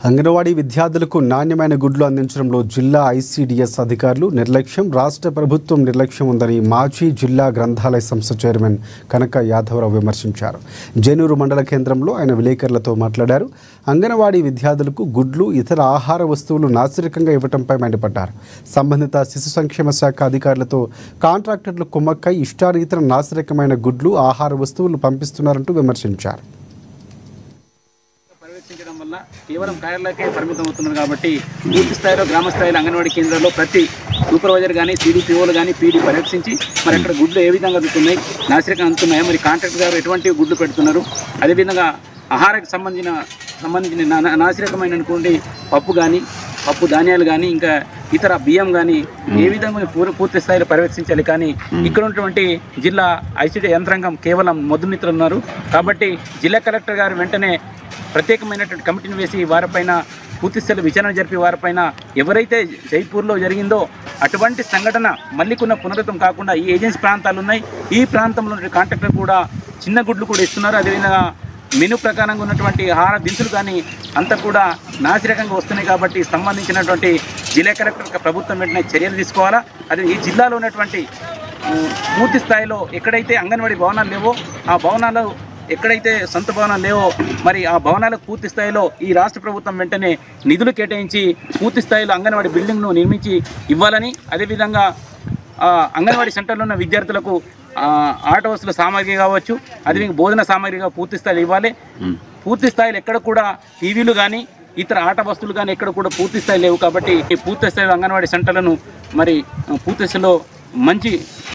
అంగన్వాడీ విద్యార్థులకు నాణ్యమైన గుడ్లు అందించడంలో జిల్లా ఐసీడీఎస్ అధికారులు నిర్లక్ష్యం, రాష్ట్ర ప్రభుత్వం నిర్లక్ష్యం ఉందని మాజీ జిల్లా గ్రంథాలయ సంస్థ చైర్మన్ కనక యాదవరావు విమర్శించారు. జేనూరు మండల కేంద్రంలో ఆయన విలేకరులతో మాట్లాడారు. అంగన్వాడీ విద్యార్థులకు గుడ్లు, ఇతర ఆహార వస్తువులు నాసిరకంగా ఇవ్వడంపై మండిపడ్డారు. సంబంధిత శిశు సంక్షేమ శాఖ అధికారులతో కాంట్రాక్టర్లు కుమ్మక్కై ఇష్టారీతన నాసిరకమైన గుడ్లు, ఆహార వస్తువులు పంపిస్తున్నారంటూ విమర్శించారు. పర్యవేక్షించడం వల్ల కేవలం కార్యాలయాలకే పరిమితం అవుతున్నారు కాబట్టి పూర్తి స్థాయిలో గ్రామ స్థాయిలో అంగన్వాడీ కేంద్రాల్లో ప్రతి సూపర్వైజర్ కానీ సిడిపిఓలు కానీ పీడీ పర్యవేక్షించి మరి అక్కడ గుడ్లు ఏ విధంగా అందుతున్నాయి, నాసిరకం అందుతున్నాయో, మరి కాంట్రాక్టర్ గారు ఎటువంటి గుడ్లు పెడుతున్నారు, అదేవిధంగా ఆహారానికి సంబంధించిన నాసిరకమైన అనుకోండి పప్పు ధాన్యాలు కానీ ఇంకా ఇతర బియ్యం కానీ ఏ విధంగా పూర్తి స్థాయిలో పర్యవేక్షించాలి. కానీ ఇక్కడ ఉన్నటువంటి జిల్లా ఐసీడీ యంత్రాంగం కేవలం మొద్దుమిత్రులు ఉన్నారు. కాబట్టి జిల్లా కలెక్టర్ గారు వెంటనే ప్రత్యేకమైనటువంటి కమిటీని వేసి వారిపైన పూర్తి స్థాయిలో విచారణ జరిపి వారిపైన ఎవరైతే జైపూర్లో జరిగిందో అటువంటి సంఘటన మళ్ళీ పునరావృతం కాకుండా ఈ ఏజెన్సీ ప్రాంతాలు ఉన్నాయి, ఈ ప్రాంతంలో కాంట్రాక్టర్ కూడా చిన్న గుడ్లు కూడా ఇస్తున్నారు. అదేవిధంగా మెను ప్రకారంగా ఉన్నటువంటి ఆహార దినుసులు కానీ అంతా కూడా నాసిరకంగా వస్తున్నాయి. కాబట్టి సంబంధించినటువంటి జిల్లా కలెక్టర్ ప్రభుత్వం వెంటనే చర్యలు తీసుకోవాలా. అదే ఈ జిల్లాలో ఉన్నటువంటి పూర్తి స్థాయిలో ఎక్కడైతే అంగన్వాడీ భవనాలు లేవో ఆ భవనాలు ఎక్కడైతే సొంత భవనాలు లేవో మరి ఆ భవనాలకు పూర్తి స్థాయిలో ఈ రాష్ట్ర ప్రభుత్వం వెంటనే నిధులు కేటాయించి పూర్తి స్థాయిలో అంగన్వాడీ బిల్డింగ్ను నిర్మించి ఇవ్వాలని, అదేవిధంగా అంగన్వాడీ సెంటర్లో ఉన్న విద్యార్థులకు ఆట వస్తువుల సామాగ్రి కావచ్చు, అది భోజన సామాగ్రిగా పూర్తి స్థాయిలో ఇవ్వాలి. పూర్తి స్థాయిలో ఎక్కడ కూడా టీవీలు కానీ ఇతర ఆట వస్తువులు కానీ ఎక్కడ కూడా పూర్తి స్థాయి లేవు. కాబట్టి పూర్తి స్థాయిలో అంగన్వాడీ సెంటర్లను మరి పూర్తి స్థాయిలో మంచి